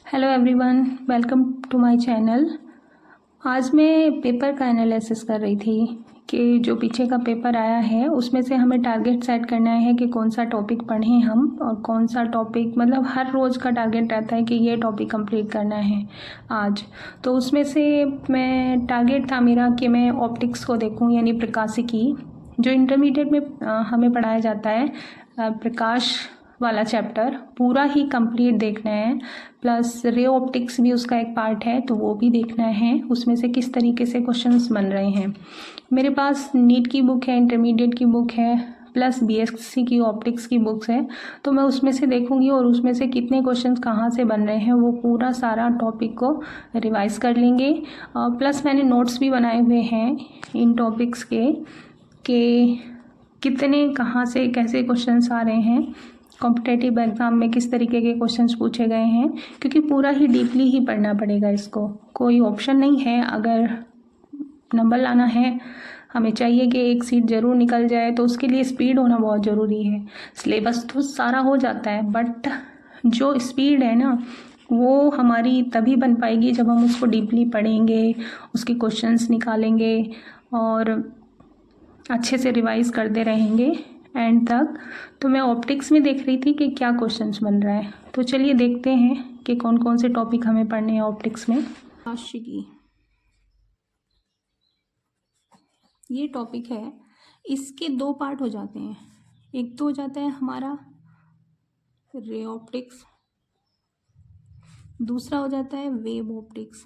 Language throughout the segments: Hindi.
Hello everyone, welcome to my channel. आज मैं पेपर का एनालिसिस कर रही थी कि जो पीछे का पेपर आया है उसमें से हमें टारगेट सेट करना है कि कौन सा टॉपिक पढ़ें हम और कौन सा टॉपिक, मतलब हर रोज़ का टारगेट रहता है कि ये टॉपिक कंप्लीट करना है आज। तो उसमें से मैं टारगेट था मेरा कि मैं ऑप्टिक्स को देखूं, यानी प्रकाशिकी जो इंटरमीडिएट में हमें पढ़ाया जाता है। प्रकाश वाला चैप्टर पूरा ही कंप्लीट देखना है, प्लस रे ऑप्टिक्स भी उसका एक पार्ट है तो वो भी देखना है, उसमें से किस तरीके से क्वेश्चंस बन रहे हैं। मेरे पास नीट की बुक है, इंटरमीडिएट की बुक है, प्लस बीएससी की ऑप्टिक्स की बुक्स है। तो मैं उसमें से देखूंगी और उसमें से कितने क्वेश्चंस कहाँ से बन रहे हैं वो पूरा सारा टॉपिक को रिवाइज कर लेंगे। प्लस मैंने नोट्स भी बनाए हुए हैं इन टॉपिक्स के कि कितने कहाँ से कैसे क्वेश्चंस आ रहे हैं, कॉम्पिटेटिव एग्ज़ाम में किस तरीके के क्वेश्चंस पूछे गए हैं, क्योंकि पूरा ही डीपली ही पढ़ना पड़ेगा इसको। कोई ऑप्शन नहीं है। अगर नंबर लाना है, हमें चाहिए कि एक सीट ज़रूर निकल जाए, तो उसके लिए स्पीड होना बहुत ज़रूरी है। सिलेबस तो सारा हो जाता है बट जो स्पीड है ना वो हमारी तभी बन पाएगी जब हम उसको डीपली पढ़ेंगे, उसके क्वेश्चंस निकालेंगे और अच्छे से रिवाइज करते रहेंगे एंड तक। तो मैं ऑप्टिक्स में देख रही थी कि क्या क्वेश्चंस बन रहा है, तो चलिए देखते हैं कि कौन कौन से टॉपिक हमें पढ़ने हैं ऑप्टिक्स में। प्रकाशिकी ये टॉपिक है, इसके दो पार्ट हो जाते हैं। एक तो हो जाता है हमारा रे ऑप्टिक्स, दूसरा हो जाता है वेव ऑप्टिक्स।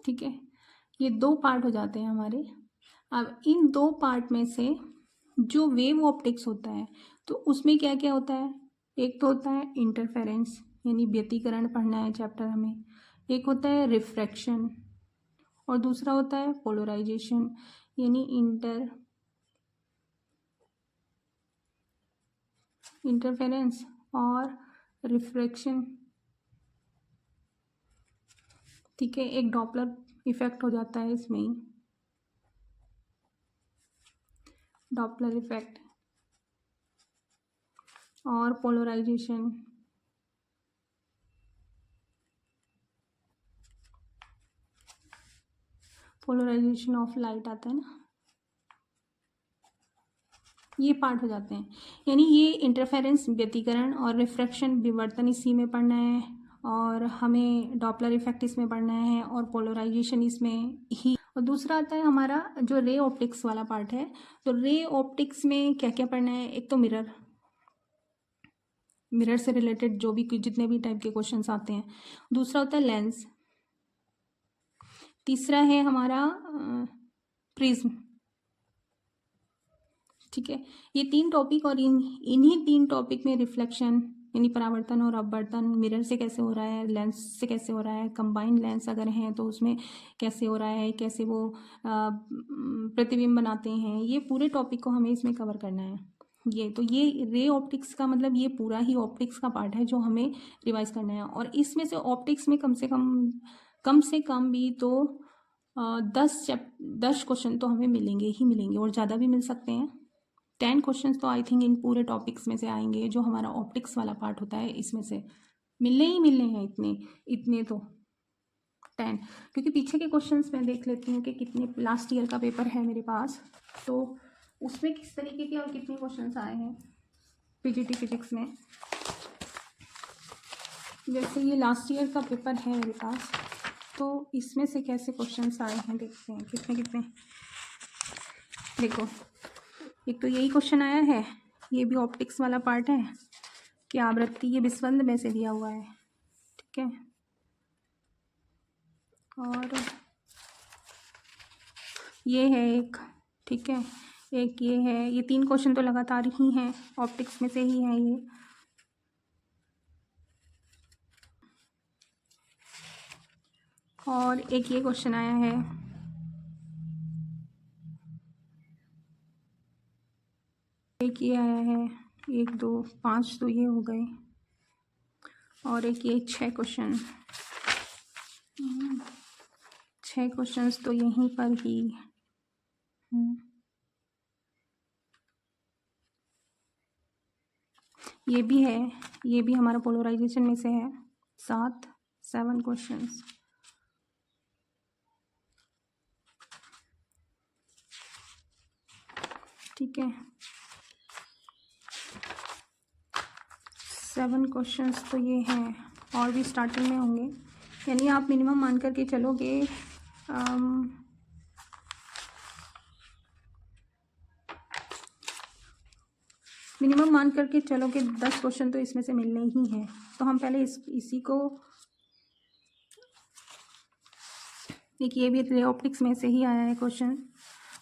ठीक है, ये दो पार्ट हो जाते हैं हमारे। अब इन दो पार्ट में से जो वेव ऑप्टिक्स होता है तो उसमें क्या क्या होता है। एक तो होता है इंटरफेरेंस, यानी व्यतिकरण पढ़ना है चैप्टर हमें। एक होता है रिफ्रैक्शन और दूसरा होता है पोलराइजेशन, यानी इंटरफेरेंस और रिफ्रैक्शन। ठीक है, एक डॉपलर इफेक्ट हो जाता है इसमें ही, डॉपलर इफेक्ट और पोलराइजेशन। पोलराइजेशन ऑफ लाइट आता है ना, ये पार्ट हो जाते हैं। यानी ये इंटरफेरेंस व्यतिकरण और रिफ्रैक्शन विवर्तन इसी में पढ़ना है, और हमें डॉपलर इफेक्ट इसमें पढ़ना है और पोलराइजेशन इसमें ही। और दूसरा आता है हमारा जो रे ऑप्टिक्स वाला पार्ट है। तो रे ऑप्टिक्स में क्या क्या पढ़ना है। एक तो मिरर, मिरर से रिलेटेड जो भी जितने भी टाइप के क्वेश्चंस आते हैं। दूसरा होता है लेंस। तीसरा है हमारा प्रिज्म। ठीक है, ये तीन टॉपिक और इन्हीं तीन टॉपिक में रिफ्लेक्शन यानी परावर्तन और अपवर्तन मिरर से कैसे हो रहा है, लेंस से कैसे हो रहा है, कंबाइंड लेंस अगर हैं तो उसमें कैसे हो रहा है, कैसे वो प्रतिबिंब बनाते हैं, ये पूरे टॉपिक को हमें इसमें कवर करना है। ये रे ऑप्टिक्स का मतलब ये पूरा ही ऑप्टिक्स का पार्ट है जो हमें रिवाइज करना है। और इसमें से ऑप्टिक्स में कम से कम भी तो 10 क्वेश्चन तो हमें मिलेंगे ही मिलेंगे, और ज़्यादा भी मिल सकते हैं। 10 क्वेश्चंस तो आई थिंक इन पूरे टॉपिक्स में से आएंगे, जो हमारा ऑप्टिक्स वाला पार्ट होता है इसमें से मिलने ही मिलने हैं इतने इतने तो 10। क्योंकि पीछे के क्वेश्चंस मैं देख लेती हूँ कि कितने, लास्ट ईयर का पेपर है मेरे पास, तो उसमें किस तरीके के और कितने क्वेश्चंस आए हैं पीजीटी फिजिक्स में। जैसे ये लास्ट ईयर का पेपर है मेरे पास, तो इसमें से कैसे क्वेश्चंस आए हैं देखते हैं कितने कितने। देखो, एक तो यही क्वेश्चन आया है, ये भी ऑप्टिक्स वाला पार्ट है कि आवृत्ति, ये विस्वंद में से दिया हुआ है। ठीक है, और ये है एक, ठीक है, एक ये है। ये 3 क्वेश्चन तो लगातार ही हैं, ऑप्टिक्स में से ही है ये। और एक ये क्वेश्चन आया है, एक ये आया है, 1 2 5 तो ये हो गए, और एक ये 6 क्वेश्चन, 6 क्वेश्चंस तो यहीं पर ही। ये भी है, ये भी हमारा पोलराइजेशन में से है। 7 क्वेश्चंस। ठीक है, 7 क्वेश्चंस तो ये हैं, और भी स्टार्टिंग में होंगे। यानी आप मिनिमम मान करके चलोगे मिनिमम मान करके चलो कि 10 क्वेश्चन तो इसमें से मिलने ही हैं। तो हम पहले इसी को, एक ये भी रे ऑप्टिक्स में से ही आया है क्वेश्चन,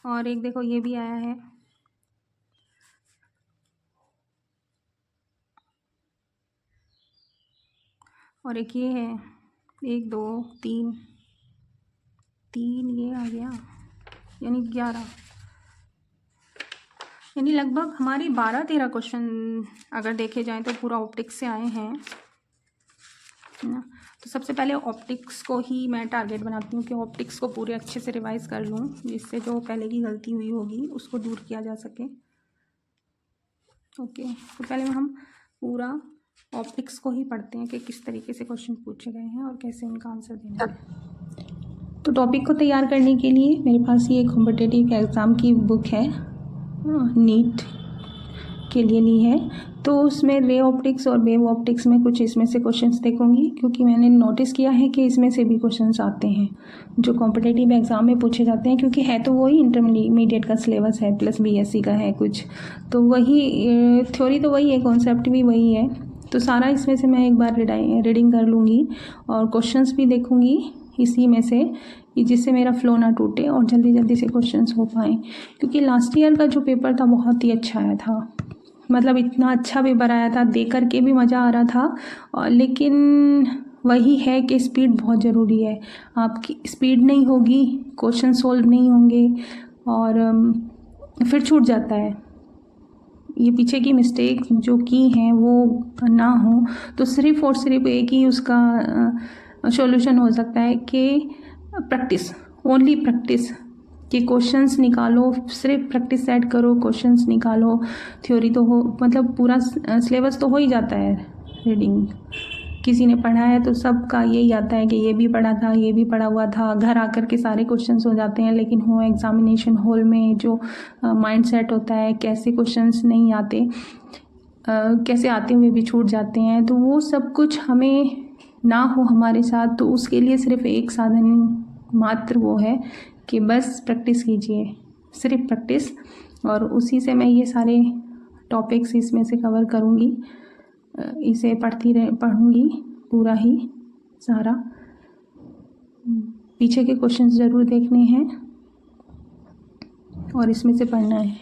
और एक देखो ये भी आया है। और एक ये है, 1 2 3 ये आ गया, यानी 11, यानी लगभग हमारी 12-13 क्वेश्चन अगर देखे जाएं तो पूरा ऑप्टिक्स से आए हैं ना। तो सबसे पहले ऑप्टिक्स को ही मैं टारगेट बनाती हूँ कि ऑप्टिक्स को पूरे अच्छे से रिवाइज कर लूँ, जिससे जो पहले की गलती हुई होगी उसको दूर किया जा सके। ओके, तो पहले हम पूरा ऑप्टिक्स को ही पढ़ते हैं कि किस तरीके से क्वेश्चन पूछे गए हैं और कैसे उनका आंसर देना है। तो टॉपिक को तैयार करने के लिए मेरे पास ये कॉम्पिटिटिव एग्ज़ाम की बुक है, नीट के लिए ली है। तो उसमें रे ऑप्टिक्स और वेव ऑप्टिक्स में कुछ इसमें से क्वेश्चंस देखूंगी, क्योंकि मैंने नोटिस किया है कि इसमें से भी क्वेश्चंस आते हैं जो कॉम्पिटिटिव एग्ज़ाम में पूछे जाते हैं, क्योंकि है तो वही इंटरमीडिएट का सिलेबस है प्लस बीएससी का है कुछ, तो वही थ्योरी तो वही है, कॉन्सेप्ट भी वही है। तो सारा इसमें से मैं एक बार रीडिंग कर लूँगी और क्वेश्चंस भी देखूँगी इसी में से, जिससे मेरा फ्लो ना टूटे और जल्दी जल्दी से क्वेश्चंस हो पाएँ। क्योंकि लास्ट ईयर का जो पेपर था बहुत ही अच्छा आया था, मतलब इतना अच्छा पेपर आया था, दे करके भी मज़ा आ रहा था। और लेकिन वही है कि स्पीड बहुत ज़रूरी है। आपकी स्पीड नहीं होगी, क्वेश्चन सोल्व नहीं होंगे और फिर छूट जाता है। ये पीछे की मिस्टेक जो की हैं वो ना हो, तो सिर्फ़ और सिर्फ एक ही उसका सॉल्यूशन हो सकता है कि प्रैक्टिस, ओनली प्रैक्टिस, कि क्वेश्चंस निकालो, सिर्फ प्रैक्टिस सेट करो, क्वेश्चंस निकालो। थ्योरी तो हो, मतलब पूरा सिलेबस तो हो ही जाता है। रीडिंग किसी ने पढ़ा है तो सबका यही आता है कि ये भी पढ़ा था, ये भी पढ़ा हुआ था, घर आकर के सारे क्वेश्चंस हो जाते हैं। लेकिन हो एग्जामिनेशन हॉल में जो माइंड सेट होता है, कैसे क्वेश्चंस नहीं आते, कैसे आते हुए भी छूट जाते हैं, तो वो सब कुछ हमें ना हो हमारे साथ। तो उसके लिए सिर्फ एक साधन मात्र वो है कि बस प्रैक्टिस कीजिए, सिर्फ प्रैक्टिस, और उसी से मैं ये सारे टॉपिक्स इसमें से कवर करूँगी। इसे पढ़ूँगी पूरा ही सारा। पीछे के क्वेश्चंस ज़रूर देखने हैं और इसमें से पढ़ना है।